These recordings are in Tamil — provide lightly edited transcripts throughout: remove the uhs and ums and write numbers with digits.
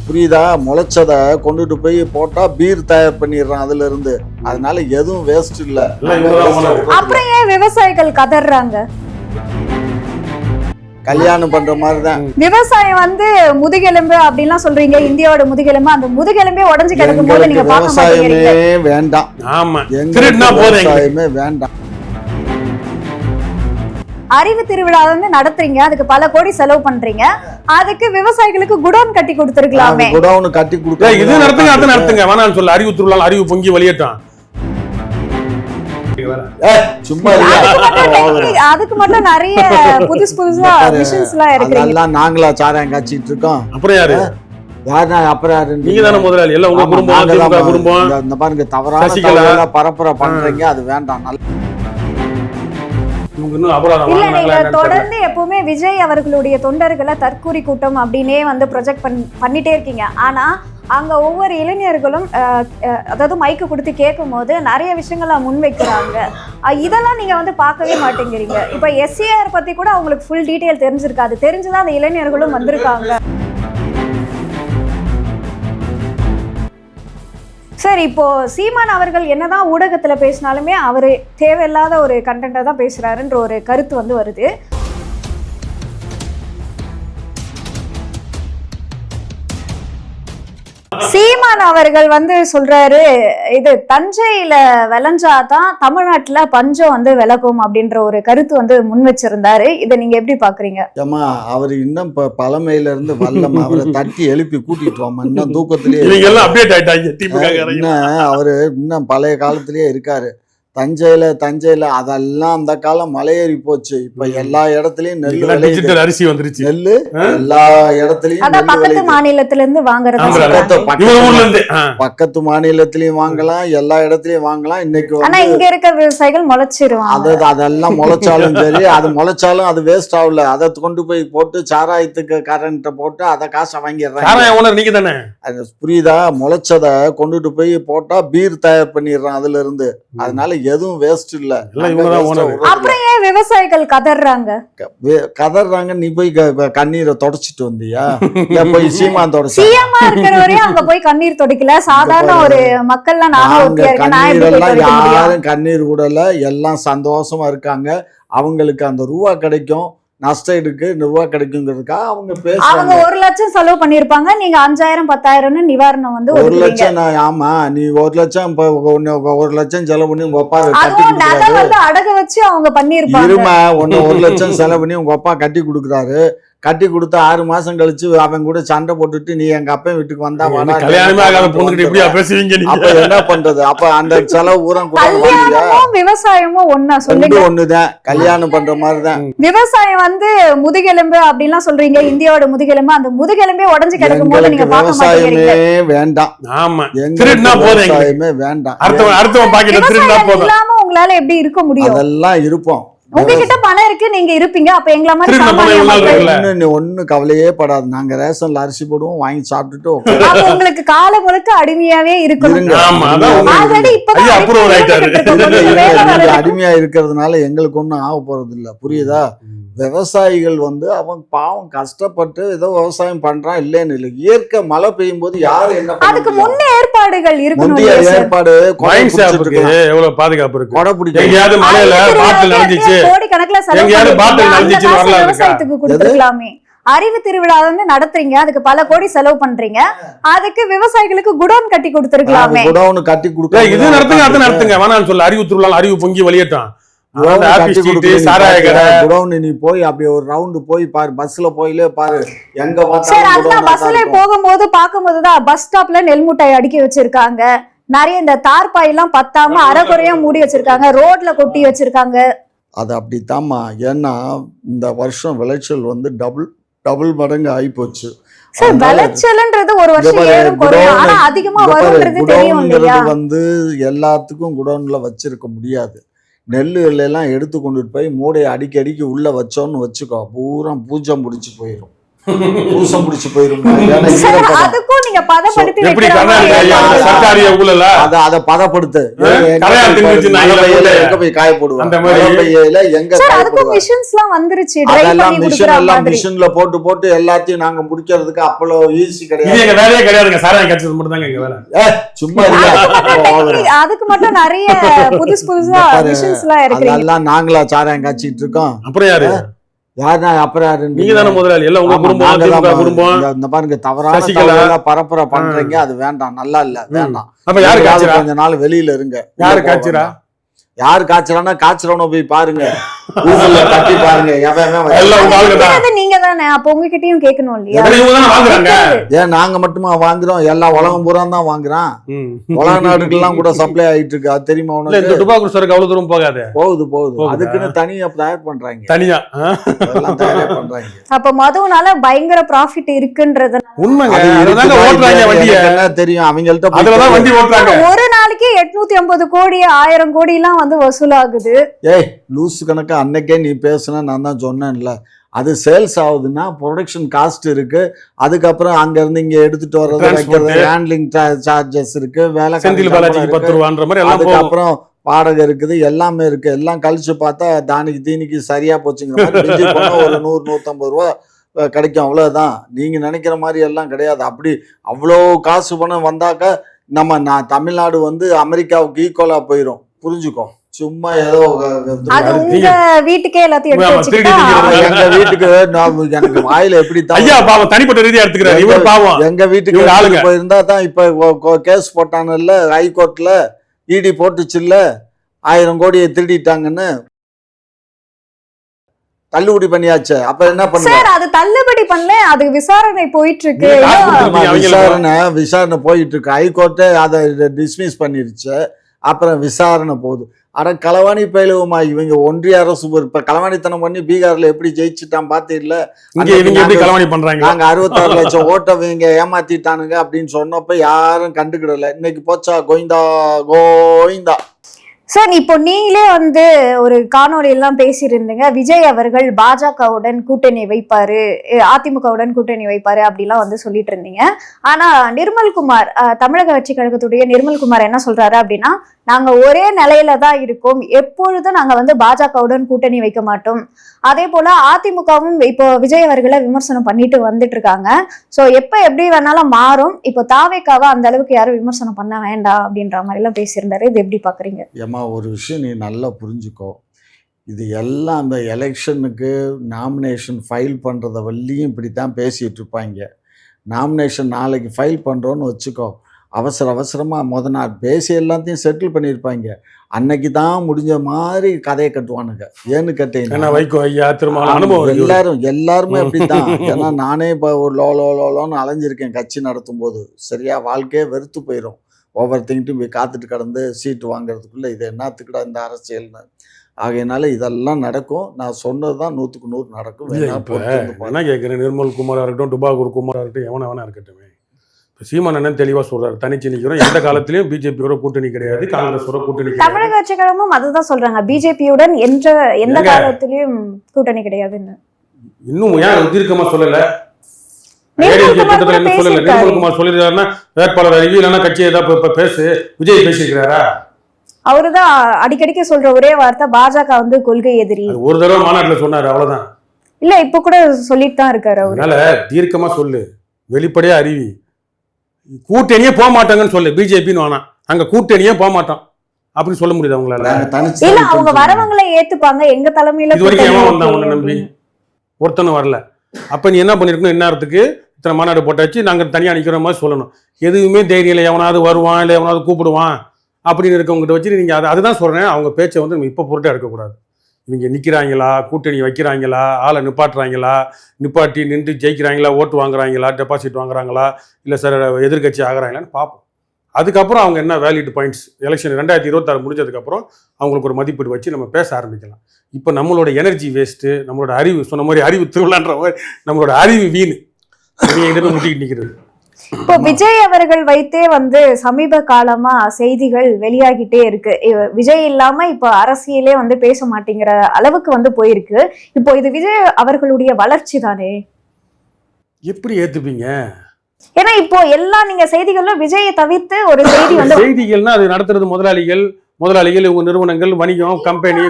புரியுதா? முளைச்சதை கொண்டுட்டு போய் போட்டா பீர் தயார் பண்ணிடுறான் அதுல இருந்து. அதனால எதுவும் வேஸ்ட் இல்ல. அப்புறம் ஏன் விவசாயிகள் கதறாங்க? கல்யாணம் பண்ற மாதிரிதான் விவசாயம் வந்து முதுகெலும்பு அப்படின்லாம் சொல்றீங்க, இந்தியாவோட முதுகெலும்பு. அந்த முதுகெலும்பே உடஞ்சு கிடக்கும் போது நீங்க பார்க்க விவசாயமே மாட்டீங்க. வேண்டாம். ஆமா, விவசாயமே வேண்டாம். அறிவு திருவிழா வந்து நடத்துறீங்க, அதுக்கு பல கோடி செலவு பண்றீங்க, அதுக்கு விவசாயிகளுக்கு குடோன் கட்டி கொடுத்துருக்கலாமே. குடோன் கட்டி கொடுக்க இது நடத்துங்க, அது நடத்துங்க, வேணாம்னு சொல்ல. அறிவு திருவிழா அறிவு பொங்கி வெளியேட்டான். சும்மா அதுக்கு மட்டும் நிறைய புதுசா மிஷின்ஸ் எல்லாம் இருக்கு. அதெல்லாம் நாங்களா சாராயம் காய்ச்சிட்டு இருக்கோம். அப்புறம் யாரு? யாருன்னா அப்புறம் யாரு? நீங்க தானே முதலாளி. எல்லாம் உங்க குடும்பம், குடும்பம். இந்த பாருங்க, தவறான பரப்புரை பண்றீங்க, அது வேண்டாம். இல்ல, நீங்க தொடர்ந்து எப்பவுமே விஜய் அவர்களுடைய தொண்டர்களை தற்கூரி கூட்டம் அப்படின்னே வந்து ப்ரொஜெக்ட் பண்ணிட்டே இருக்கீங்க. ஆனா அங்க ஒவ்வொரு இளைஞர்களும் அதாவது மைக்கு கொடுத்து கேட்கும் போது நிறைய விஷயங்களை முன்வைக்கிறாங்க. இதெல்லாம் நீங்க வந்து பார்க்கவே மாட்டேங்கிறீங்க. இப்ப SCR பத்தி கூட அவங்களுக்கு ஃபுல் டீடைல் தெரிஞ்சிருக்காது, தெரிஞ்சுதான் அந்த இளைஞர்களும் வந்திருக்காங்க. சார், இப்போ சீமான் அவர்கள் என்னதான் ஊடகத்துல பேசினாலுமே அவரு தேவையில்லாத ஒரு கண்டென்ட்டை தான் பேசுறாருன்ற ஒரு கருத்து வந்து வருது. சீமான் அவர்கள் வந்து சொல்றாரு, இது தஞ்சையில விளைஞ்சாதான் தமிழ்நாட்டுல பஞ்சம் வந்து விலகும் அப்படின்ற ஒரு கருத்து வந்து முன் வச்சிருந்தாரு. இதை நீங்க எப்படி பாக்குறீங்க? ஏமா, அவர் இன்னும் பழமையில இருந்து வல்லமா அவரை தட்டி எழுப்பி கூட்டிட்டு வாமா. இன்னும் தூக்கத்திலேயே அவரு இன்னும் பழைய காலத்திலேயே இருக்காரு. தஞ்சையில அதெல்லாம் அந்த காலம் மலையேறி போச்சு. இப்ப எல்லா இடத்துலயும் நெல் அரிசி வந்துருச்சு. நெல்லு எல்லா இடத்துலயும் பக்கத்து மாநிலத்துல இருந்து வாங்குறது, பக்கத்து மாநிலத்திலயும் வாங்கலாம், எல்லா இடத்துலயும் வாங்கலாம். இன்னைக்கு ஆனா இங்க இருக்க விவசாயிகள் முளைச்சிருவாங்க. அதெல்லாம் முளைச்சாலும் சரி, அது முளைச்சாலும் அது வேஸ்ட் ஆகல. அதை கொண்டு போய் போட்டு சாராயத்துக்கு கரண்ட போட்டு அதை காசை வாங்கிடுறாங்க. புரியுதா? முளைச்சதை கொண்டுட்டு போய் போட்டா பீர் தயார் பண்ணிடுறான் அதுல இருந்து. அதனால எதுவும் வேஸ்ட் இல்ல. அப்புறம் ஏன் விவசாயிகள் கதறாங்க? நீ போய் கண்ணீரை தொடச்சிட்டு வந்தியா? போய் சீமான் தொடச்சு சீமா இருக்கிறவரே அங்க போய் கண்ணீர் தொடக்கல. சாதாரண ஒரு மக்கள்லாம் யாரும் கண்ணீர் விடல. எல்லாம் சந்தோஷமா இருக்காங்க. அவங்களுக்கு அந்த ரூபா கிடைக்கும், நஷ்டம் ரூபா கிடைக்குங்கிறதுக்காக அவங்க அவங்க 1 லட்சம் செலவு பண்ணிருப்பாங்க. நீங்க 5000 10,000 நிவாரணம் வந்து 1 லட்சம். ஆமா, நீ 1 லட்சம் 1 லட்சம் செலவு பண்ணி உங்க அப்பா அடக வச்சு அவங்க பண்ணிருப்பாங்க. இருமா, 1 லட்சம் செலவு பண்ணி உங்க அப்பா கட்டி கொடுக்குறாரு. கட்டி கொடுத்து 6 மாசம் கழிச்சு அவன் கூட சண்டை போட்டுட்டு நீ எங்க அப்பா வீட்டுக்கு வந்தா என்ன பண்றது? அப்ப அந்த செலவு ஊரம் விவசாயமும் ஒண்ணுதான். கல்யாணம் பண்ற மாதிரிதான். விவசாயம் வந்து முதுகெலும்பு அப்படின்லாம் சொல்றீங்க, இந்தியாவோட முதுகெலும்பு. அந்த முதுகெலும்பே உடஞ்சு கிடக்கும் போது நீங்க விவசாயமே வேண்டாம். விவசாயமே வேண்டாம். இல்லாம உங்களால எப்படி இருக்க முடியும்? அதெல்லாம் இருப்போம். உங்ககிட்ட பணம் இருக்கு, நீங்க இருப்பீங்க. அப்ப எங்கள மாதிரி ஒண்ணு கவலையே படாது. நாங்க ரேஷன்ல அரிசி போடுவோம், வாங்கி சாப்பிட்டுட்டு உங்களுக்கு காலம் முழுக்க அடிமையாவே இருக்கணும். அடிமையா இருக்கிறதுனால எங்களுக்கு ஒண்ணும் ஆக போறது இல்ல. புரியுதா? விவசாயிகள் வந்து அவன் பாவம் கஷ்டப்பட்டு ஏதோ விவசாயம் பண்றான், இல்லன்னு இல்லை. இயற்கை மழை பெய்யும் போது யாரு என்ன அதுக்கு முன்ன ஏற்பாடுகள் இருக்கு. ஏற்பாடு எவ்வளவு பாதுகாப்பு இருக்கு. கொடை பிடிக்க கோடிக்கணக்கில் விவசாயத்துக்கு கொடுத்துக்கலாமே. அறிவு திருவிழா வந்து நடத்துறீங்க, அதுக்கு பல கோடி செலவு பண்றீங்க, அதுக்கு விவசாயிகளுக்கு குடோன் கட்டி கொடுத்துருக்கலாமே. குடோன் கட்டி கொடுக்க இது நடத்துங்க, அது நடத்துங்க, வேணாம்னு சொல்ல. அறிவு திருவிழா அறிவு பொங்கி வெளியேட்டான். நீ போய் அப்படியே ஒரு ரவுண்டு போய் பாரு, பஸ்ல போயிலே பாரு. எங்க பஸ்ல போகும்போது பாக்கும்போதுதான் பஸ் ஸ்டாப்ல நெல் மூட்டை அடுக்கி வச்சிருக்காங்க. நிறைய இந்த தார்பாய் எல்லாம் பத்தாம அரைகுறையா மூடி வச்சிருக்காங்க, ரோட்ல கொட்டி வச்சிருக்காங்க. அது அப்படித்தாம்மா. ஏன்னா இந்த வருஷம் விளைச்சல் வந்து டபுள் மடங்கு ஆகி போச்சு. விளைச்சல்ன்றது ஒரு வருஷம் ஏறும் குறையும், ஆனா அதிகமா வரும்ன்றது தெரியும் இல்லையா? வந்து எல்லாத்துக்கும் குடோன்ல வச்சிருக்க முடியாது. நெல்லுகள் எல்லாம் எடுத்து கொண்டுட்டு போய் மூடையை அடிக்கடிக்கு உள்ள வச்சோன்னு வச்சுக்கோ, பூரா பூஜம் பிடிச்சி போயிடும். பூசம் பிடிச்சி போயிடும். அதுக்கும் நீங்க நீங்க பதப்படுத்தி எப்படி வைக்கிற மாதிரி கர்நாடகா சர்க்காரிய ஊழல அத பதப்படுத்து கரையா திணிச்சு எங்க போய் காய போடுவோம் அந்த மாதிரி எங்க சார் காய அதுக்கும் போடுவோம் மிஷின்ஸ்லாம் வந்துருச்சு ட்ரை அதெல்லாம் பண்ணி மிஷின் கொடுக்குற எல்லாம் மாதிரி மிஷின்ல போட்டு எல்லாத்தையும் நாங்க முடிக்கிறதுக்கு அவ்வளோ ஈஸி இது கிடையாது எங்க வேலையே கிடையாதுங்க சாராயம் கட்சி மட்டும் தாங்க எங்க வேலை சும்மா இல்ல. அதுக்கு மட்டும் நிறைய புதுசா பாரு, மிஷின்ஸ் எல்லாம் இருக்கு அதெல்லாம் நாங்களா சாராயம் காய்ச்சிட்டு இருக்கோம் அப்புறம் யாரு யாருன்னா அப்புறம் யாரு நீங்க தானே முதலாளி எல்லாம் உங்க ஆமா, குடும்பம் நாங்க திமுக தான் குடும்பம் இந்த பாருங்க தவறான சசிகலா. தகவலை பரப்புரை பண்றீங்க அது வேண்டாம் நல்லா இல்ல வேண்டாம் அப்ப யாரு யாரு காய்ச்சறா கொஞ்ச நாள் வெளியில இருங்க யாரு காய்ச்சறா யாரு காய்ச்சறானா காய்ச்சறவன போய் பாருங்க கூகுள்ல தட்டி பாருங்க எவன் எல்லாம் உங்க ஆளுங்க தான் அது நீங்க தானே அப்ப உங்ககிட்டயும் கேட்கணும் இல்லையா எத்தனை இவங்க தானே வாங்குறாங்க ஏன் நாங்க மட்டுமா வாங்குறோம் எல்லா உலகம் பூரா தான் வாங்குறான் ம். உலக நாடுகள்லாம் கூட சப்ளை ஆயிட்டு இருக்கு அது தெரியுமா இல்ல உனக்கு இந்த டுபாக்கூர் சரக்கு அவ்வளவு தூரம் போகாது போகுது போகுதா? அதுக்குன்னு தனியா தயார் பண்றாங்க தனியா அதெல்லாம் தயார் பண்றாங்க அப்ப மதுவுனால பயங்கர ப்ராஃபிட் இருக்குன்றது உண்மைங்க அது அதுதாங்க இருக்குதா ஓட்டுறாங்க இல்லையா வண்டியை எனக்கு என்ன தெரியும் அவங்கள்ட்ட போய் அதுலதான் வண்டி ஓட்டுறாங்க ஒரு நாளைக்கு 850 கோடி 1000 கோடி எல்லாம் வந்து வசூலாகுது ஏய் லூசு கணக்கு அன்னைக்கே நீ பேசுன நான் தான் சொன்னேன்ல அது சேல்ஸ் ஆகுதுன்னா ப்ரொடக்ஷன் காஸ்ட் இருக்கு அதுக்கப்புறம் அங்க இருந்து இங்க எடுத்துட்டு வர்றது Transport. வைக்கிறது ஹேண்ட்லிங் சார்ஜஸ் இருக்கு வேலை செந்தில் பாலாஜிக்கு 10 ரூபான்ற மாதிரி எல்லாம் போகும் அதுக்கப்புறம் வாடகை இருக்குது எல்லாமே இருக்கு எல்லாம் கழிச்சு பார்த்தா தானிக்கு தீனிக்கு சரியா போச்சுங்கிற மாதிரி மிஞ்சி போனா ஒரு 100-150 ரூபா கிடைக்கும் அவ்வளவுதான் நீங்க நினைக்கிற மாதிரி எல்லாம் கிடையாது அப்படி அவ்வளோ காசு பணம் வந்தாக்க நான் தமிழ்நாடு வந்து அமெரிக்காவுக்கு ஈக்குவலா போயிடும் புரிஞ்சுக்கோ சும்மா ஏதோ அது உங்க வீட்டுக்கே எல்லாத்தையும் எடுத்து ஆமா, திருடி வச்சுக்கிட்டா திங்கிறது. எங்க வீட்டுக்கு எனக்கு வாயில எப்படி ஐயா பாவம் தனிப்பட்ட ரீதியா எடுத்துக்கிறாரு இவர் பாவம் எங்க வீட்டுக்கு இவங்க ஆளுங்க. எடுத்துட்டு போயிருந்தா தான் இப்ப கேஸ் போட்டானுல்ல ஹைகோர்ட்ல இடி போட்டுச்சுல்ல 1000 கோடியை திருடிட்டாங்கன்னு தள்ளுபடி பண்ணியாச்சு அப்ப என்ன பண்ண சார் அது தள்ளுபடி பண்ணல அது விசாரணை போயிட்டு இருக்கு நீங்க காசு ஏதோ- கொடுத்து- அவங்களுக்கு விசாரணை போயிட்டு இருக்கு ஹைகோர்ட்டே அதை டிஸ்மிஸ் பண்ணிருச்சு அப்புறம் விசாரணை போகுது அட களவாணி பயிலுவோமா இவங்க ஒன்றிய அரசு இப்ப களவாணித்தனம் பண்ணி பீகார்ல எப்படி ஜெயிச்சுட்டான் பாத்தீர்ல இங்க இவங்க எப்படி களவாணி பண்றாங்க நாங்க 66 லட்சம் ஓட்டை இவங்க ஏமாத்திட்டானுங்க அப்படின்னு சொன்னப்ப யாரும் கண்டுக்கிடல இன்னைக்கு போச்சா கோவிந்தா கோவிந்தா சார் இப்போ நீங்களே வந்து ஒரு காணொலி எல்லாம் பேசியிருந்தீங்க விஜய் அவர்கள் பாஜகவுடன் கூட்டணி வைப்பாரு அதிமுகவுடன் கூட்டணி வைப்பாரு அப்படிலாம் வந்து சொல்லிட்டு இருந்தீங்க ஆனா நிர்மல்குமார் தமிழக வெற்றி கழகத்துடைய நிர்மல்குமார் என்ன சொல்றாரு அப்படின்னா நாங்க ஒரே நிலையில தான் இருக்கோம் எப்பொழுதும் நாங்க வந்து பாஜகவுடன் கூட்டணி வைக்க மாட்டோம் அதே போல அதிமுகவும் இப்போ விஜய் அவர்களை விமர்சனம் பண்ணிட்டு வந்துட்டு இருக்காங்க சோ எப்ப எப்படி வேணாலும் மாறும் இப்போ தாவேக்காவை அந்த அளவுக்கு யாரும் விமர்சனம் பண்ண வேண்டாம் அப்படின்ற மாதிரி எல்லாம் பேசியிருந்தாரு இது எப்படி பாக்குறீங்க ஏம்மா ஒரு விஷயம் நீ நல்லா புரிஞ்சுக்கோ இது எல்லாம் அந்த எலெக்ஷனுக்கு நாமினேஷன் ஃபைல் பண்ணுறத வள்ளியும் இப்படி தான் பேசிகிட்டு இருப்பாங்க நாமினேஷன் நாளைக்கு ஃபைல் பண்ணுறோன்னு வச்சுக்கோ அவசரமாக நாள் பேசி எல்லாத்தையும் செட்டில் பண்ணியிருப்பாங்க அன்னைக்கு தான் முடிஞ்ச மாதிரி கதையை கட்டுவானுங்க ஏன்னு என்ன கேட்டீங்கன்னா வைக்கும் ஐயா திரும்ப அனுபவம் இருக்கு. எல்லாருமே அப்படித்தான் ஏன்னா நானே இப்போ ஒரு லோன்னு அலைஞ்சிருக்கேன் கட்சி நடத்தும் போது சரியா வாழ்க்கையே வெறுத்து போயிடும் ஒவ்வொருத்தையும் போய் காத்துட்டு கடந்து சீட்டு வாங்குறதுக்குள்ள இது என்னத்துக்குடா இந்த அரசியல்னு ஆகையினால இதெல்லாம் நடக்கும் நான் சொன்னதுதான் 100க்கு 100 நடக்கும் இல்ல, வேணா இப்ப பொறுத்து வந்து பாருங்க. என்ன கேட்கிறேன் நிர்மல் குமாரா இருக்கட்டும் டுபாகூர் குமாரா இருக்கட்டும் எவனா இருக்கட்டும் இப்போ சீமான் அண்ணன் தெளிவா சொல்றாரு தனிச்சு நிக்கிறோம் எந்த காலத்திலயும் பிஜேபியோட கூட்டணி கிடையாது காங்கிரஸோட கூட்டணி கிடையாது தமிழக கட்சி கழகமும் அதுதான் சொல்றாங்க பிஜேபியுடன் எந்த ஏங்க? காலத்திலயும் கூட்டணி கிடையாதுன்னு இன்னும் ஏன் தீர்க்கமா சொல்லல நிர்மல்குமார் கூட கூட்டத்துல என்ன சொல்லல பேசியிருக்காரு. நிர்மல் குமார் சொல்லிருக்காருன்னா வேட்பாளர் அறிவி இல்லைன்னா கட்சி ஏதாவது இப்ப பேசு விஜய் பேசியிருக்கிறாரா அவருதான் அடிக்கடிக்கு சொல்ற ஒரே வார்த்தை பாஜக வந்து கொள்கை எதிரி அது ஒரு தடவை மாநாட்டுல சொன்னாரு அவ்வளவுதான் இல்ல இப்ப கூட சொல்லிட்டு தான் இருக்காரு அவரு அதனால தீர்க்கமா சொல்லு வெளிப்படையா அறிவி கூட்டணியே போக மாட்டாங்கன்னு சொல்லு பிஜேபின்னு வேணாம் அங்க கூட்டணியே போக மாட்டோம் அப்படின்னு சொல்ல முடியுது அவங்களால நாங்க தனிச்சு இல்ல தான் அவங்க இருக்கோம் வரவங்களை ஏத்துப்பாங்க எங்க தலைமையில இது வரைக்கும் கூட்டணி எவன் வந்தான் இருக்கு உன்னை நம்பி அப்படின்னு. ஒருத்தனும் வரல அப்ப நீ என்ன பண்ணிருக்கணும் இந்நேரத்துக்கு இத்தனை மாநாடு போட்டாச்சு நாங்க தனியா நிக்கிற மாதிரி சொல்லணும் எதுவுமே தைரியம் இல்லை எவனாவது வருவான் இல்லை எவனாவது கூப்பிடுவான் அப்படின்னு இருக்கவங்ககிட்ட வச்சு நீங்க அதுதான் சொல்றேன் அவங்க பேச்சை வந்து நம்ம இப்ப பொருட்டா எடுக்கக்கூடாது இவங்க நிக்கிறாங்களா கூட்டணி வைக்கிறாங்களா ஆளை நிப்பாட்டுறாங்களா நிப்பாட்டி நின்று ஜெயிக்கிறாங்களா ஓட்டு வாங்குறாங்களா டெபாசிட் வாங்குறாங்களா இல்லை சார் எதிர்கட்சி ஆகுறாங்களான்னு பார்ப்போம் அதுக்கப்புறம் அவங்க என்ன வேலிட் பாயிண்ட்ஸ் எலெக்ஷன் 2026 முடிஞ்சதுக்கப்புறம் அவங்களுக்கு ஒரு மதிப்பீடு வச்சு நம்ம பேச ஆரம்பிக்கலாம் இப்போ நம்மளோட எனர்ஜி வேஸ்ட்டு நம்மளோட அறிவு சொன்ன மாதிரி அறிவு திருவிழான்ற மாதிரி நம்மளோட அறிவு வீண் நீங்கள் முட்டிக்கிட்டு நிற்கிறது இப்போ விஜய் அவர்கள் வைத்தே வந்து சமீப காலமா செய்திகள் வெளியாகிட்டே இருக்கு விஜய் இல்லாம இப்போ அரசியலே வந்து பேச மாட்டேங்கிற அளவுக்கு வந்து போயிருக்கு இப்போ இது விஜய் அவர்களுடைய வளர்ச்சி தானே எப்படி ஏற்றுப்பீங்க ஏன்னா இப்போ எல்லா நீங்க செய்திகளும் விஜயை தவிர்த்து ஒரு செய்தி வந்து செய்திகள்னா அது நடத்துறது முதலாளிகள் இவங்க நிறுவனங்கள் வணிகம் கம்பெனி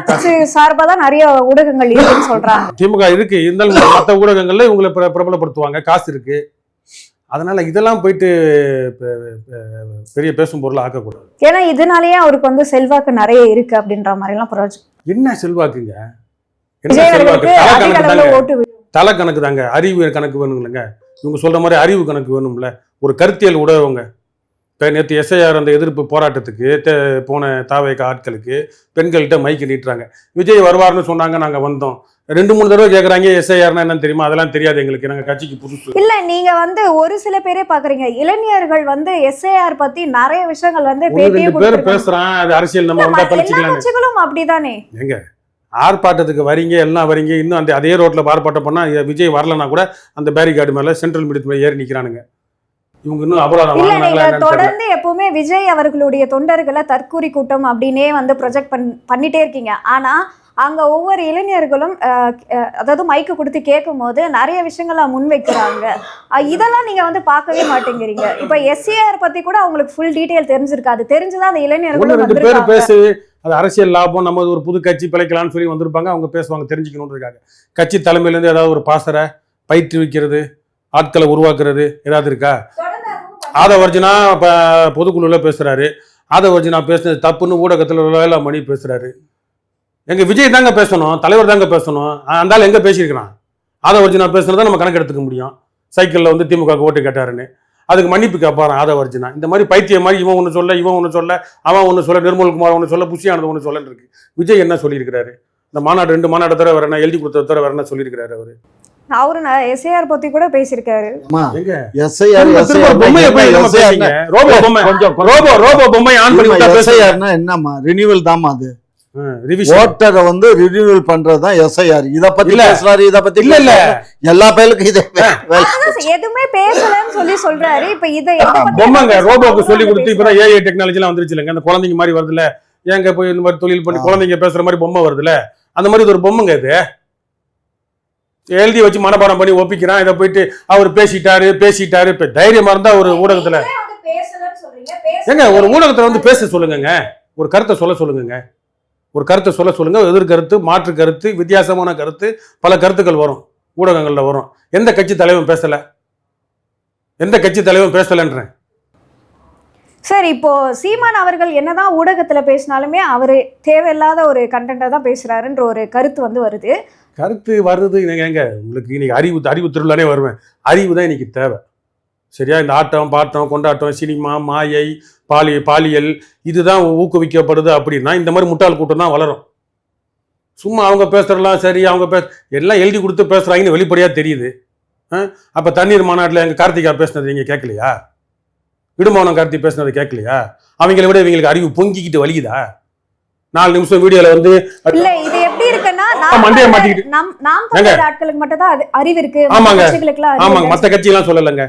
சார்பா தான் நிறைய ஊடகங்கள் இருக்குன்னு சொல்றாங்க. திமுக இருக்கு இருந்தாலும் மற்ற ஊடகங்கள்ல இவங்களை பிரபலப்படுத்துவாங்க, காசு இருக்கு. அதனால இதெல்லாம் போயிட்டு பெரிய பேசும் பொருள் ஆக்கக்கூடாது. ஏன்னா இதனாலேயே அவருக்கு வந்து செல்வாக்கு நிறைய இருக்கு அப்படின்ற மாதிரி எல்லாம் என்ன செல்வாக்குங்க, தலை கணக்கு தாங்க. அறிவு கணக்கு வேணுங்களங்க. இவங்க சொல்ற மாதிரி அறிவு கணக்கு வேணும்ல. ஒரு கருத்தியல் உடையவங்க. இப்போ நேற்று எஸ்ஐஆர் அந்த எதிர்ப்பு போராட்டத்துக்கு போன தாவேக ஆட்களுக்கு பெண்கள்கிட்ட மைக்கு நீட்டுறாங்க. விஜய் வருவார்னு சொன்னாங்க, நாங்கள் வந்தோம். 2-3 தடவை கேட்குறாங்க எஸ்ஐஆர்னா என்னன்னு தெரியுமா? அதெல்லாம் தெரியாது எங்களுக்கு, நாங்கள் கட்சிக்கு புதுசு. இல்ல நீங்க வந்து ஒரு சில பேரே பாக்குறீங்க, இளைஞர்கள் வந்து எஸ்ஐஆர் பத்தி நிறைய விஷயங்கள் வந்து பேர் பேசுறான். அது அரசியல் நம்ம வந்தா பழிச்சுக்கலாம். அப்படிதானே எங்க ஆர்ப்பாட்டத்துக்கு வரீங்க, எல்லாம் வரீங்க. இன்னும் அந்த அதே ரோட்ல ஆர்ப்பாட்டம் பண்ணா விஜய் வரலன்னா கூட அந்த பேரிகார்டு மேல சென்ட்ரல் மீடியத்து மேல ஏறி நிக்கிறானுங்க. இவங்க இன்னும் அபராதம் தொடர்ந்து எப்பவுமே விஜய் அவர்களுடைய தொண்டர்களை தற்கூரி கூட்டம் அப்படின்னே வந்து ப்ரொஜெக்ட் பண்ணிட்டே இருக்கீங்க. ஆனா அங்க ஒவ்வொரு இளைஞர்களும் அதாவது மைக்கு கொடுத்து கேட்கும் போது நிறைய விஷயங்களை முன்வைக்கிறாங்க. இதெல்லாம் நீங்க வந்து பார்க்கவே மாட்டேங்கிறீங்க. இப்ப எஸ்ஏஆர் பத்தி கூட அவங்களுக்கு ஃபுல் டீடைல் தெரிஞ்சிருக்காது. தெரிஞ்சுதான் அந்த இளைஞர்களும் பேசு அது அரசியல் லாபம், நம்ம ஒரு புது கட்சி பிழைக்கலாம்னு சொல்லி வந்திருப்பாங்க. அவங்க பேசுவாங்க, தெரிஞ்சுக்கணும்னு. கட்சி தலைமையிலேருந்து ஏதாவது ஒரு பாசறை பயிற்றுவிக்கிறது, ஆட்களை உருவாக்குறது ஏதாவது இருக்கா? ஆதவர்ஜனா பொதுக்குழுல பேசுறாரு. ஆதவர்ஜனா பேசுனது தப்புன்னு ஊடகத்தில் வேளாமணி பேசுறாரு. எங்க விஜய் தாங்க பேசணும், தலைவர் தாங்க பேசணும். அந்த ஆள் எங்க பேசியிருக்கிறான்? ஆதவர்ஜனா பேசுனதான் நம்ம கணக்கு எடுத்துக்க முடியும். சைக்கிள்ல வந்து திமுக ஓட்டு கேட்டாருன்னு அதுக்கு மன்னிப்பு கேட்பாரு ஆதவர்ஜனா. இந்த மாதிரி பைத்திய மாதிரி இவன் ஒன்று சொல்ல, இவன் ஒன்று சொல்ல, அவன் ஒன்று சொல்ல, நிர்மல்குமார் ஒன்று சொல்ல, புஷியானது ஒன்று சொல்லன்னு இருக்கு. விஜய் என்ன சொல்லியிருக்கிறாரு? இந்த மாநாடு 2 மாநாடு தவிர வேற என்ன, எழுதி கொடுத்த தவிர வேற என்ன சொல்லியிருக்கிறாரு? அவரு எஸ்ஐஆர் பத்தி கூட பேசியிருக்காரு. என்னமா ரினிவல் தாமா அது? ஓட்டரை வந்து ரினிவல் பண்றதுதான் எஸ்ஐஆர். இத பத்தி பேசுறாரு, இத பத்தி இல்ல எல்லா பேருக்கும் இது எதுவுமே பேசலன்னு சொல்லி சொல்றாரு. இப்ப இத பொம்மைங்க ரோபோக்கு சொல்லி கொடுத்து இப்பதான் ஏஐ டெக்னாலஜி எல்லாம் வந்துருச்சு இல்லைங்க. அந்த குழந்தைங்க மாதிரி வருதுல, ஏங்க போய் இந்த மாதிரி தொழில் பண்ணி குழந்தைங்க பேசுற மாதிரி பொம்மை வருதுல, அந்த மாதிரி ஒரு பொம்மைங்க இது. எழுதி வச்சு மனப்பாடம் பண்ணி ஒப்பிக்கிறான். இதை போயிட்டு அவர் பேசிட்டாரு. இப்ப தைரியமா இருந்தா ஒரு ஊடகத்துல ஏங்க ஒரு ஊடகத்துல வந்து பேச சொல்லுங்க, ஒரு கருத்தை சொல்ல சொல்லுங்க, ஒரு கருத்தை சொல்ல சொல்லுங்க. எதிர்கருத்து, மாற்று கருத்து, வித்தியாசமான கருத்து, பல கருத்துக்கள் வரும் ஊடகங்கள்ல வரும். எந்த கட்சி தலைவன் பேசலன்றேன். சார் இப்போ சீமான் அவர்கள் என்னதான் ஊடகத்துல பேசினாலுமே அவரு தேவையில்லாத ஒரு கண்டென்ட்டை தான் பேசுறாருன்ற ஒரு கருத்து வந்து வருது. எங்க உங்களுக்கு இன்னைக்கு அறிவு திருவிழானே வருவேன். அறிவு தான் இன்னைக்கு தேவை. சரியா? இந்த ஆட்டம் பாட்டம் கொண்டாட்டம் சினிமா மாயை பாலியல் இதுதான் ஊக்குவிக்கப்படுது. அப்படின்னா இந்த மாதிரி முட்டாள் கூட்டம் தான் வளரும். சும்மா அவங்க பேசுறலாம் சரி, அவங்க எல்லாம் எழுதி கொடுத்து பேசுறாங்கன்னு வெளிப்படையா தெரியுது. அப்ப தண்ணீர் மாநாட்டில் எங்க கார்த்திகா பேசுனது நீங்க கேட்கலையா? விடுமோனம் கார்த்தி பேசுனது கேட்கலையா? அவங்களை விட இவங்களுக்கு அறிவு பொங்கிக்கிட்டு வலிக்குதா? 4 நிமிஷம் வீடியோல வந்து இல்ல இது எப்படி இருக்குன்னா ஆட்களுக்கு மட்டும் தான் அறிவு இருக்கு. ஆமாங்க மத்த கட்சி எல்லாம் சொல்லலங்க.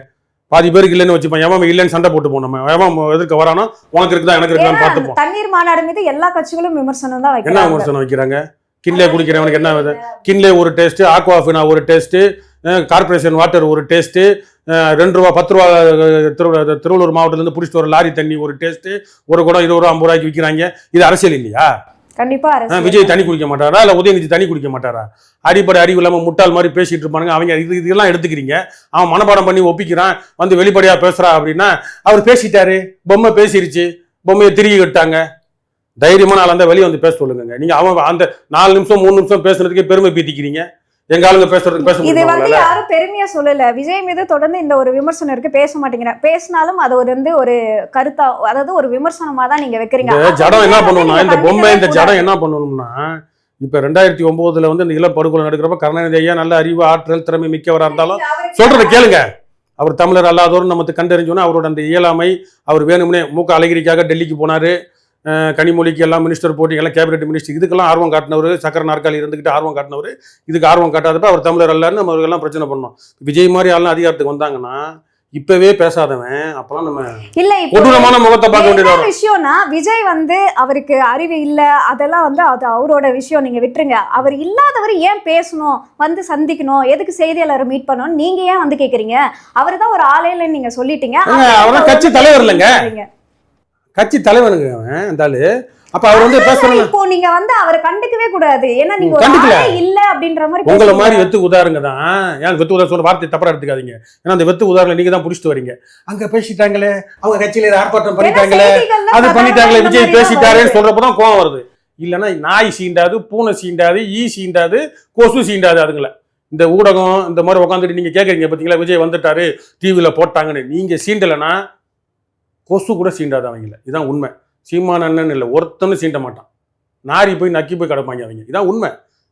பாதி பேருக்கு இல்லன்னு வச்சுப்போம். எவன் இல்லன்னு சண்டை போட்டு போனோம். எவன் எதிர்க்க வரானோ உனக்கு இருக்குதா எனக்கு இருக்கான்னு பார்த்துப்போம். தண்ணீர் மாநாடு மீது எல்லா கட்சிகளும் விமர்சனம் தான் வைக்கிறாங்க. என்ன விமர்சனம் வைக்கிறாங்க? கின்லே குடிக்கிறவனுக்கு என்ன? கின்லே ஒரு டேஸ்ட், ஆக்வாஃபினா ஒரு டேஸ்ட், கார்பரேஷன் வாட்டர் ஒரு டேஸ்ட், 2 ரூபா 10 ரூபா திருவள்ளூர் மாவட்டத்துல இருந்து பிடிச்சிட்டு ஒரு லாரி தண்ணி ஒரு டேஸ்ட், ஒரு குடம் 20 ரூபா 50 ரூபாய்க்கு விற்கிறாங்க. இது அரசியல் இல்லையா? கண்டிப்பா விஜய் தண்ணி குடிக்க மாட்டாரா? இல்ல உதயநிதி தண்ணி குடிக்க மாட்டாரா? அடிப்படை அறிவு இல்லாம முட்டாள் மாதிரி பேசிட்டு இருப்பானுங்க. அவங்க இதெல்லாம் எடுத்துக்கிறீங்க. அவன் மனப்பாடம் பண்ணி ஒப்பிக்கிறான், வந்து வெளிப்படையா பேசுறா அப்படின்னா அவர் பேசிட்டாரு, பொம்மை பேசிருச்சு, பொம்மையை திருகி விட்டாங்க. தைரியமான ஆள் அந்த வெளியே வந்து பேச சொல்லுங்க. நீங்க அவன் அந்த 4 நிமிஷம் 3 நிமிஷம் பேசுறதுக்கே பெருமை பீத்திக்கிறீங்க. எங்க ஆளுங்க பேசுறதுக்கு இது வந்து யாரும் பெருமையா சொல்லல. விஜய் மீது தொடர்ந்து இந்த ஒரு விமர்சனம் இருக்கு, பேச மாட்டேங்கிற. பேசினாலும் அது வந்து ஒரு கருத்தா, அதாவது ஒரு விமர்சனமா தான் நீங்க வைக்கிறீங்க. ஜடம் என்ன பண்ணணும்னா, இந்த பொம்மை இந்த ஜடம் என்ன பண்ணணும்னா, இப்ப 2009 வந்து இந்த இளப்படுகொலை நடக்கிறப்ப கருணாநிதி ஐயா நல்ல அறிவு ஆற்றல் திறமை மிக்கவரா இருந்தாலும் சொல்றதை கேளுங்க. அவர் தமிழர் அல்லாதோரும் நமக்கு கண்டறிஞ்சோன்னா அவரோட அந்த இயலாமை, அவர் வேணும்னே மூக்க அழகிரிக்காக டெல்லிக்கு போனாரு, கனிமொழிக்கு எல்லாம் மினிஸ்டர் போட்டி எல்லாம் கேபினெட் மினிஸ்டர் இதுக்கெல்லாம் ஆர்வம் காட்டினவர், சக்கர நாற்காலி இருந்துக்கிட்டு ஆர்வம் காட்டினவர். இதுக்கு ஆர்வம் காட்டாதப்ப அவர் தமிழர் அல்லன்னு நம்ம எல்லாம் பிரச்சனை பண்ணோம். விஜய் மாதிரி ஆள்லாம் அதிகாரத்துக்கு வந்தாங்கன்னா இப்பவே பேசாதவன் அப்பலாம் நம்ம இல்ல கொடூரமான முகத்தை பார்க்க வேண்டியது என்ன விஷயம்னா விஜய் வந்து அவருக்கு அறிவு இல்ல அதெல்லாம் வந்து அது அவரோட விஷயம், நீங்க விட்டுருங்க. அவர் இல்லாதவர் ஏன் பேசணும், வந்து சந்திக்கணும், எதுக்கு செய்தியாளரை மீட் பண்ணணும் நீங்க ஏன் வந்து கேக்குறீங்க? அவர் தான் ஒரு ஆளையில நீங்க சொல்லிட்டீங்க. அவன் கட்சி தலைவர் இல்லைங்க, கட்சி தலைவனுங்க அவன் அந்த ஆளு. அப்ப அவர் வந்து பேசணும். இப்போ நீங்க வந்து அவரை கண்டுக்கவே கூடாது, ஏன்னா நீங்க ஒரு ஆளே இல்ல அப்படின்ற மாதிரி உங்களை மாதிரி வெத்து உதாரணங்க தான். ஏன் வெத்து உதாரணம் சொல்ல வார்த்தை தப்பா எடுத்துக்காதீங்க. ஏன்னா அந்த வெத்து உதாரணம் நீங்க தான் புடிச்சிட்டு வரீங்க. அங்க பேசிட்டாங்களே, அவங்க கட்சியில ஆர்ப்பாட்டம் பண்ணிட்டாங்களே, அது பண்ணிட்டாங்களே, விஜய் பேசிட்டாரேன்னு சொல்றப்பதான் கோவம் வருது. இல்லைன்னா நாய் சீண்டாது, பூனை சீண்டாது, ஈ சீண்டாது, கொசு சீண்டாது. அதுங்களை இந்த ஊடகம் இந்த மாதிரி உட்காந்துட்டு நீங்க கேட்குறீங்க பார்த்தீங்களா, விஜய் வந்துட்டாரு டிவியில போட்டாங்கன்னு. நீங்க சீண்டலைன்னா கொசு கூட சீண்டாது அவங்கள. இதுதான் உண்மை. சீமான அண்ணன் இல்லை, ஒருத்தனும் சீண்ட மாட்டான். நாரி போய் நக்கி போய் கிடப்பாங்க அவங்க. இதான் உண்மை.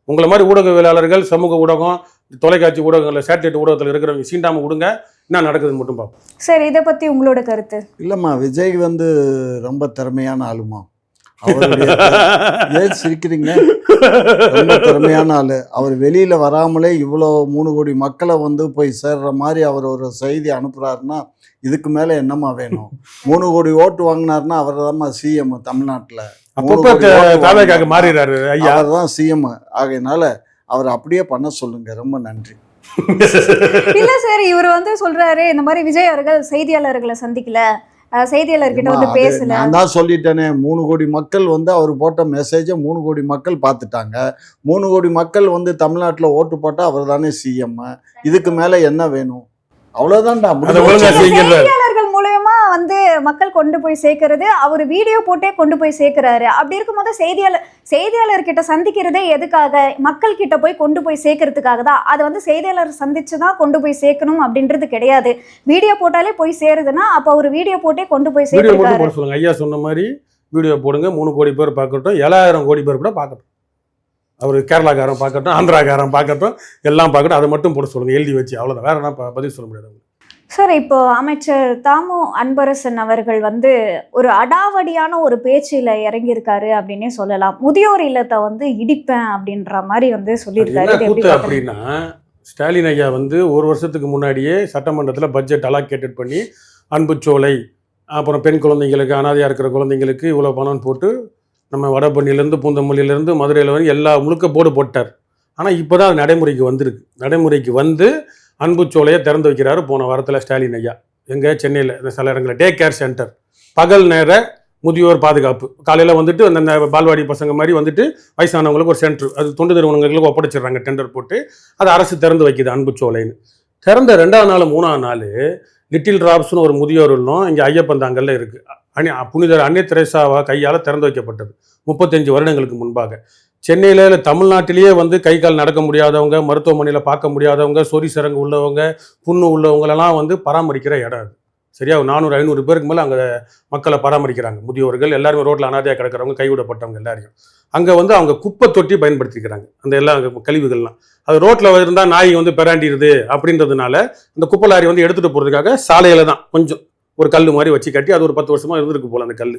உங்களை மாதிரி ஊடகவியலாளர்கள், சமூக ஊடகம், தொலைக்காட்சி ஊடகங்களில், சேட்டலைட் ஊடகத்தில் இருக்கிறவங்க சீண்டாமல் விடுங்க, என்ன நடக்குதுன்னு மட்டும் பார்ப்போம். சரி, இதை பற்றி உங்களோட கருத்து? இல்லைம்மா, விஜய் வந்து ரொம்ப திறமையான ஆளுமா. அவருடைய ஏன் சிரிக்கிறீங்க? ரொம்ப திறமையான ஆளு. அவர் வெளியில வராமலே இவ்வளோ 3 கோடி மக்களை வந்து போய் சேர்ற மாதிரி அவர் ஒரு செய்தி அனுப்புறாருன்னா இதுக்கு மேல என்னமா வேணும்? 3 கோடி ஓட்டு வாங்கினாருன்னா அவர் தான் சிஎம் தமிழ்நாட்டுல. மாறிடுறாரு, அவர் தான் சிஎம். ஆகையினால அவர் அப்படியே பண்ண சொல்லுங்க. ரொம்ப நன்றி. இல்ல சார், இவர் வந்து சொல்றாரு இந்த மாதிரி விஜய் அவர்கள் செய்தியாளர்களை சந்திக்கல, செய்தியாளர்கிட்ட வந்து பேசல. நான் தான் சொல்லிட்டேனே, 3 கோடி மக்கள் வந்து அவர் போட்ட மெசேஜை 3 கோடி மக்கள் பார்த்துட்டாங்க. 3 கோடி மக்கள் வந்து தமிழ்நாட்டில் ஓட்டு போட்டா அவர் தானே சிஎம். இதுக்கு மேல என்ன வேணும்? அவ்வளவுதான்டா. செய்தியாளர்கள் மூலமா வந்து மக்கள் கொண்டு போய் சேர்க்கறது, அவர் வீடியோ போட்டே கொண்டு போய் சேர்க்கிறாரு. அப்படி இருக்கும்போது செய்தியாளர்கிட்ட சந்திக்கிறதே எதுக்காக? மக்கள் கிட்ட போய் கொண்டு போய் சேர்க்கறதுக்காக தான். அது வந்து செய்தியாளர் சந்திச்சுதான் கொண்டு போய் சேர்க்கணும் அப்படின்றது கிடையாது. வீடியோ போட்டாலே போய் சேருதுன்னா அப்ப ஒரு வீடியோ போட்டே கொண்டு போய் சேர்க்கிறாரு. சொல்லுங்க ஐயா சொன்ன மாதிரி வீடியோ போடுங்க. 3 கோடி பேர் பார்க்கட்டும், 7000 கோடி பேர் கூட பார்க்கட்டும். அவர் கேரளாக்காரன் பார்க்கட்டும், ஆந்திராக்காரன் பார்க்கட்டும், எல்லாம் பார்க்கட்டும். அதை மட்டும் போட சொல்லுங்க, எழுதி வச்சு. அவ்வளோதான், வேற என்ன பதில் சொல்ல முடியாது. சார், இப்போ அமைச்சர் தாமு அன்பரசன் அவர்கள் வந்து ஒரு அடாவடியான ஒரு பேச்சில் இறங்கியிருக்காரு அப்படின்னே சொல்லலாம். முதியோர் இல்லத்தை வந்து இடிப்பேன் அப்படின்ற மாதிரி வந்து சொல்லியிருக்காரு. அப்படின்னா ஸ்டாலின் ஐயா வந்து 1 வருஷத்துக்கு முன்னாடியே சட்டமன்றத்தில் பட்ஜெட் அலாகேட்டட் பண்ணி அன்புச்சோலை, அப்புறம் பெண் குழந்தைங்களுக்கு, அனாதையாக இருக்கிற குழந்தைங்களுக்கு இவ்வளோ பணம் போட்டு நம்ம வடபழனியிலேருந்து பூந்தமல்லியிலேருந்து மதுரையில் வந்து எல்லா முழுக்க போர்டு போட்டார். ஆனால் இப்போ தான் அது நடைமுறைக்கு வந்திருக்கு. நடைமுறைக்கு வந்து அன்புச்சோலையை திறந்து வைக்கிறாரு போன வாரத்தில் ஸ்டாலின் ஐயா. எங்கே சென்னையில் இந்த சில இடங்களில் டே கேர் சென்டர், பகல் நேர முதியோர் பாதுகாப்பு. காலையில் வந்துட்டு அந்த பால்வாடி பசங்க மாதிரி வந்துட்டு வயசானவங்களுக்கு ஒரு சென்டர், அது தொண்டு நிறுவனங்களுக்கு ஒப்படைச்சிடுறாங்க டெண்டர் போட்டு. அது அரசு திறந்து வைக்கிது அன்புச்சோலைன்னு. திறந்த 2ஆம் நாள் 3ஆம் நாள் லிட்டில் டிராப்ஸ்னு ஒரு முதியோர் இல்லம் இங்கே ஐயப்பந்தாங்கல்ல இருக்குது. புனிதர் அன்னை தெரேசாவா கையால் திறந்து வைக்கப்பட்டது 35 வருடங்களுக்கு முன்பாக. சென்னையில், தமிழ்நாட்டிலேயே வந்து கை கால் நடக்க முடியாதவங்க, மருத்துவமனையில் பார்க்க முடியாதவங்க, சொறி சிறங்கு உள்ளவங்க, புண்ணு உள்ளவங்களெல்லாம் வந்து பராமரிக்கிற இடம் அது. சரியா 400-500 பேருக்கு மேலே அங்கே மக்களை பராமரிக்கிறாங்க. முதியோர்கள் எல்லாருமே ரோட்டில் அனாதையாக கிடக்கிறவங்க, கைவிடப்பட்டவங்க எல்லாரையும் அங்கே வந்து அவங்க குப்பை தொட்டி பயன்படுத்திக்கிறாங்க. அந்த எல்லா கழிவுகள்லாம் அது ரோட்டில் இருந்தால் நாய் வந்து பெராண்டிடுது அப்படின்றதுனால அந்த குப்பை லாரி வந்து எடுத்துகிட்டு போகிறதுக்காக சாலையில் தான் கொஞ்சம் ஒரு கல் மாதிரி வச்சு கட்டி, அது ஒரு 10 வருஷமாக இருந்திருக்கு போல் அந்த கல்,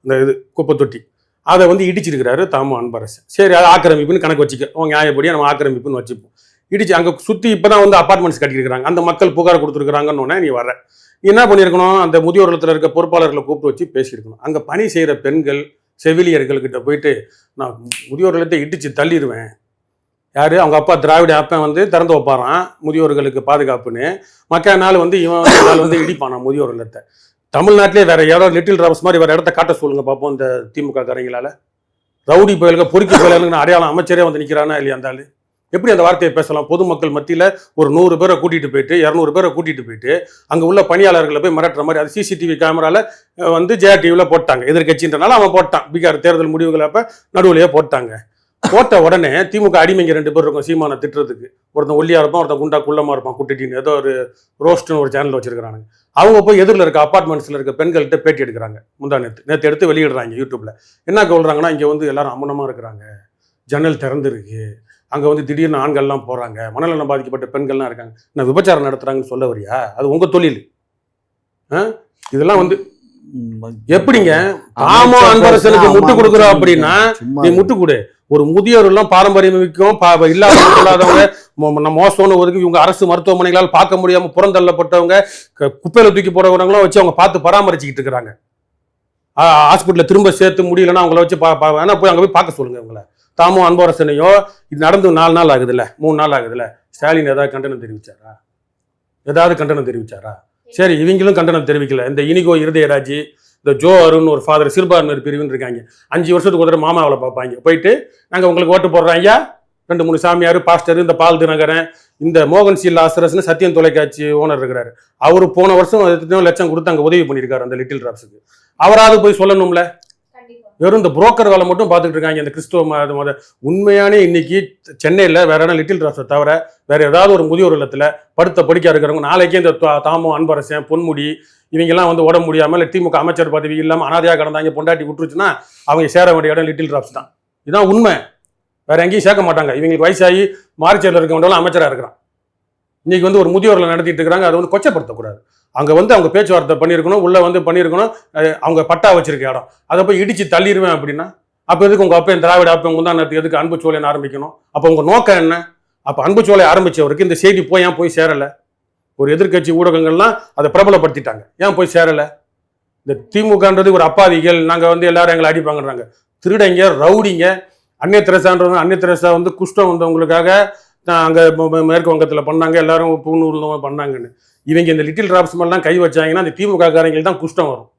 அந்த இது குப்பை தொட்டி. அதை வந்து இடிச்சிருக்கிறாரு தாமு அன்பரசன். சரி, அது ஆக்கிரமிப்புன்னு கணக்கு வச்சுக்க, அவங்க நியாயப்படியாக நம்ம ஆக்கிரமிப்புன்னு வச்சுப்போம். இடிச்சு அங்கே சுற்றி இப்போ தான் வந்து அப்பார்ட்மெண்ட்ஸ் கட்டியிருக்கிறாங்க. அந்த மக்கள் புகார் கொடுத்துருக்குறாங்கன்னு நீ வர என்ன பண்ணியிருக்கணும்? அந்த முதியோர் இல்லத்தில் இருக்க பொறுப்பாளர்களை கூப்பிட்டு வச்சு பேசியிருக்கணும். அங்கே பணி செய்கிற பெண்கள், செவிலியர்கள்கிட்ட போயிட்டு நான் முதியோர் இல்லத்தை இடித்து தள்ளிடுவேன். யார்? அவங்க அப்பா திராவிட அப்பன் வந்து திறந்து வைப்பாரான் முதியோர்களுக்கு பாதுகாப்புன்னு. மக்கள் நாள் வந்து இவன் வந்து இடிப்பானா முதியோர் இல்லத்தை. தமிழ்நாட்டிலே வேற யாராவது லிட்டில் டிராப்ஸ் மாதிரி வேற இடத்த காட்ட சொல்லுங்க பார்ப்போம். இந்த திமுக காரங்களால ரவுடி பயலுக்கு, பொறுக்கி பயலுக்கு அடையாளம் அமைச்சரே வந்து நிற்கிறானா இல்லையா? அந்த ஆளு எப்படி அந்த வார்த்தையை பேசலாம்? பொதுமக்கள் மத்தியில் ஒரு 100 பேரை கூட்டிகிட்டு போயிட்டு, 200 பேரை கூட்டிகிட்டு போயிட்டு அங்கே உள்ள பணியாளர்களை போய் மிரட்டுற மாதிரி. அது சிசிடிவி கேமராவில் வந்து ஜெயா டிவியில் போட்டாங்க. எதிர்கட்சின்றனால அவன் போட்டான். பீகார் தேர்தல் முடிவுகளை அப்போ நடுவுலையே போட்டாங்க. போட்ட உடனே திமுக அடிமைங்க 2 பேர் இருக்கும் சீமானை திட்டுறதுக்கு. ஒருத்தன் ஒல்லியாக இருப்பான், ஒருத்தன் குண்டா குள்ளமாக இருப்பான், குட்டிட்டின்னு ஏதோ ஒரு ரோஸ்ட்னு ஒரு சேனல் வச்சிருக்கிறாங்க. அவங்க போய் எதிரில் இருக்க அப்பார்ட்மெண்ட்ஸில் இருக்க பெண்கள்கிட்ட பேட்டி எடுக்கிறாங்க. நேற்று எடுத்து வெளியிடுறாங்க யூடியூப்ல. என்ன சொல்கிறாங்கன்னா, இங்கே வந்து எல்லாரும் அம்மனமாக இருக்கிறாங்க, ஜன்னல் திறந்துருக்கு, அங்கே வந்து திடீர்னு ஆண்கள்லாம் போகிறாங்க, மனநலம் பாதிக்கப்பட்ட பெண்கள்லாம் இருக்காங்க, நான் விபச்சாரம் நடத்துகிறாங்கன்னு சொல்ல வரியா? அது உங்கள் தொழில். இதெல்லாம் வந்து எப்படிங்க? தாமு அன்பரசனுக்கு முட்டு கொடுக்குறோம் அப்படின்னா நீ முட்டு கொடு. ஒரு முதியோர் எல்லாம் பாரம்பரியம் மிக்கும் இல்லாதவங்க மோசம்னு ஒதுக்கி இவங்க அரசு மருத்துவமனைகளால் பார்க்க முடியாம புறந்தள்ளப்பட்டவங்க குப்பையில தூக்கி போடுறவங்களாம் வச்சு அவங்க பார்த்து பராமரிச்சுக்கிட்டு இருக்கிறாங்க. ஹாஸ்பிட்டலில் திரும்ப சேர்த்து முடியலன்னா அவங்கள வச்சு வேணா போய் அங்கே போய் பார்க்க சொல்லுங்க அவங்கள. தாமோ அன்பரசனையோ இது நடந்து 4 நாள் ஆகுதுல்ல, 3 நாள் ஆகுதுல்ல, ஸ்டாலின் ஏதாவது கண்டனம் தெரிவிச்சாரா? சரி, இவங்களும் கண்டனம் தெரிவிக்கல. இந்த இனிகோ இருதயராஜ், இந்த ஜோ அருண் ஒரு ஃபாதர் சிறுபான்மையர் பிரிவுன்னு இருக்காங்க, 5 வருஷத்துக்கு ஒரு மாமாவில் பார்ப்பாங்க. போயிட்டு நாங்கள் உங்களுக்கு ஓட்டு போடுறோம் ஐயா, 2-3 சாமியார் பாஸ்டர், இந்த பால் தினகரன், இந்த மோகன் சி லாசரஸ்னு சத்தியம் தொலைக்காட்சி ஓனர் இருக்கிறாரு, அவரு போன வருஷம் 8 லட்சம் கொடுத்து அங்கே உதவி பண்ணியிருக்காரு அந்த லிட்டில் டிராப்ஸுக்கு. அவராது போய் சொல்லணும்ல. வெறும் இந்த புரோக்கர் வேலை மட்டும் பார்த்துட்டு இருக்காங்க இந்த கிறிஸ்துவ மத. உண்மையானே இன்னைக்கு சென்னையில் வேற இடம் லிட்டில் டிராப்ஸை தவிர வேற ஏதாவது ஒரு முதியோர் இல்லத்தில் படுக்க இருக்கிறவங்க நாளைக்கே இந்த தாமோ அன்பரசன் பொன்முடி இவங்கெல்லாம் வந்து உடம்பு முடியாமல் இல்லை திமுக அமைச்சர் பதவி இல்லாமல் அனாதையாக கடந்தாங்க, பொண்டாட்டி விட்டுருச்சுன்னா அவங்க சேர வேண்டிய இடம் லிட்டில் டிராப்ஸ் தான். இதுதான் உண்மை. வேற எங்கேயும் சேர்க்க மாட்டாங்க. இவங்களுக்கு வயசாகி மார்ச்சேரியில் இருக்கவங்களாம் அமைச்சராக இருக்கிறான். இன்னைக்கு வந்து ஒரு முதியோரில் நடத்திட்டு இருக்கிறாங்க. அதை வந்து கொச்சப்படுத்தக்கூடாது. அங்கே வந்து அவங்க பேச்சுவார்த்தை பண்ணியிருக்கணும், உள்ளே வந்து பண்ணியிருக்கணும். அவங்க பட்டா வச்சிருக்க இடம், அதை போய் இடிச்சு தள்ளிடுவேன் அப்படின்னா அப்போ எதுக்கு உங்கள் அப்பா திராவிட அப்போ முந்தானத்துக்கு எதுக்கு அன்பு சோலைன்னு ஆரம்பிக்கணும்? அப்போ உங்கள் நோக்கம் என்ன? அப்போ அன்பு சோலை ஆரம்பித்தவருக்கு இந்த செய்தி ஏன் போய் சேரலை? ஒரு எதிர்கட்சி ஊடகங்கள்லாம் அதை பிரபலப்படுத்திட்டாங்க, ஏன் போய் சேரலை? இந்த திமுகன்றது ஒரு அப்பாவிகள், நாங்கள் வந்து எல்லாரும் எங்களை அடிப்பாங்கன்றாங்க. திருடங்க, ரவுடிங்க. அன்னை தெரசா வந்து குஷ்டம் வந்தவங்களுக்காக அங்கே மேற்கு வங்கத்தில் பண்ணாங்க, எல்லாரும் பூநூறு பண்ணாங்கன்னு. இவங்க இந்த லிட்டில் டிராப்ஸ் எல்லாம் கை வச்சாங்கன்னா அந்த திமுக காரங்களுக்கு தான் குஷ்டம் வரும்.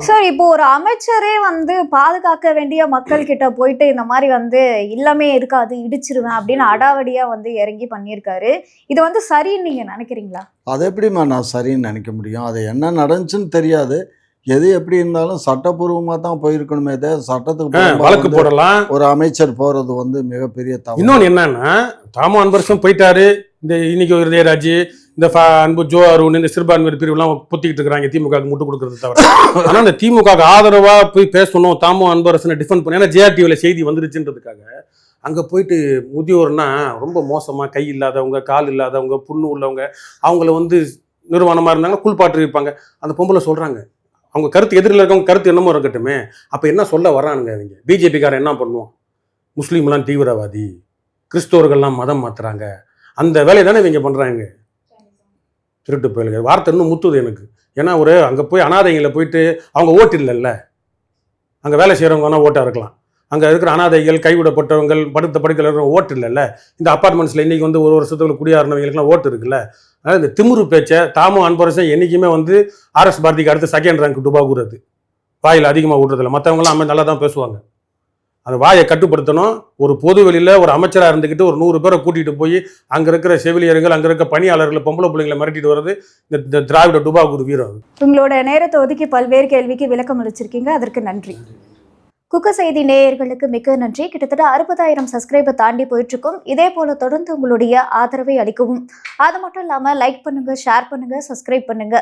சார், இப்போ ஒரு அமைச்சரே வந்து பாதுகாக்க வேண்டிய மக்கள் கிட்ட போயிட்டு இந்த மாதிரி வந்து இல்லமே இருக்காது இடிச்சிருவேன் அப்படின்னு அடாவடியா வந்து இறங்கி பண்ணியிருக்காரு. இது வந்து சரின்னு நீங்க நினைக்கிறீங்களா? அது எப்படிமா நான் சரின்னு நினைக்க முடியும்? அது என்ன நடந்துச்சுன்னு தெரியாது. எது எப்படி இருந்தாலும் சட்டப்பூர்வமா தான் போயிருக்கணுமே. சட்டத்துக்கு வழக்கு போடலாம். ஒரு அமைச்சர் போறது வந்து மிகப்பெரிய தவறு. இன்னொன்னு என்னன்னா, தாமோ அன்பரசன் போயிட்டாரு, இந்த இன்னைக்கு இருதயராஜ், இந்த அன்பு ஜோ அருண், இந்த சிறுபான்மையர் பிரிவுலாம் புத்திக்கிட்டு இருக்கிறாங்க திமுக முட்டு கொடுக்கறது தவிர. ஆனா இந்த திமுக ஆதரவா போய் பேசணும், தாமோ அன்பரசனை டிஃபெண்ட் பண்ண, ஏன்னா ஜேஆர்டிவில செய்தி வந்துருச்சுன்றதுக்காக அங்க போயிட்டு முதியோர்னா ரொம்ப மோசமா, கை இல்லாதவங்க, கால் இல்லாதவங்க, புண்ணு உள்ளவங்க, அவங்கள வந்து நிறுவனமா இருந்தாங்கன்னா குளிப்பாட்டு இருப்பாங்க. அந்த பொம்பளை சொல்றாங்க, அவங்க கருத்து எதிரில் இருக்கவங்க கருத்து என்னமோ இருக்கட்டுமே, அப்போ என்ன சொல்ல வர்றானுங்க அவங்க? பிஜேபிக்காரன் என்ன பண்ணுவோம்? முஸ்லீம்லாம் தீவிரவாதி, கிறிஸ்தவர்கள்லாம் மதம் மாத்துறாங்க, அந்த வேலையை தானே இவங்க பண்ணுறாங்க. திருட்டு போயிலுங்க வார்த்தை இன்னும் முத்துது எனக்கு. ஏன்னா ஒரு அங்கே போய் அனாதைகளை போயிட்டு அவங்க ஓட்டு இல்லைல்ல, அங்கே வேலை செய்கிறவங்க வேணால் ஓட்டாக இருக்கலாம். அங்கே இருக்கிற அனாதைகள், கைவிடப்பட்டவங்கள், படுக்கையில் இருக்கிற ஓட்டு இல்லைல்ல. இந்த அப்பார்ட்மெண்ட்ஸில் இன்றைக்கி வந்து ஒரு வருஷத்துக்கு குடியாறினவங்களுக்குலாம் ஓட்டு இருக்குல்ல. அதனால் இந்த திமுரு பேச்சை தாமோ அன்பரசன் என்றைக்குமே வந்து ஆர்எஸ் பாரதிக்கு அடுத்து செகண்ட் ரேங்க் டுபாகுறது. வாயில் அதிகமாக விடுறதில்ல. மற்றவங்களாம் நல்லா தான் பேசுவாங்க. அந்த வாயை கட்டுப்படுத்தணும். ஒரு பொது வெளியில் ஒரு அமைச்சராக இருந்துக்கிட்டு ஒரு 100 பேரை கூட்டிகிட்டு போய் அங்கே இருக்கிற செவிலியர்கள், அங்கே இருக்க பணியாளர்கள், பொம்பளை பிள்ளைங்களை மிரட்டிட்டு வர்றது இந்த திராவிட டுபாகுரு வீரம். உங்களோட நேரத்தை ஒதுக்கி பல்வேறு கேள்விக்கு விளக்கம் அளிச்சிருக்கீங்க, அதற்கு நன்றி. குக்க செய்தி நேயர்களுக்கு மிக்க நன்றி. கிட்டத்தட்ட 60,000 சப்ஸ்கிரைபர் தாண்டி போயிட்டு இருக்கும். இதே போல தொடர்ந்து உங்களுடைய ஆதரவை அளிக்கவும். அது மட்டும் இல்லாமல் லைக் பண்ணுங்க, ஷேர் பண்ணுங்க, சப்ஸ்கிரைப் பண்ணுங்க.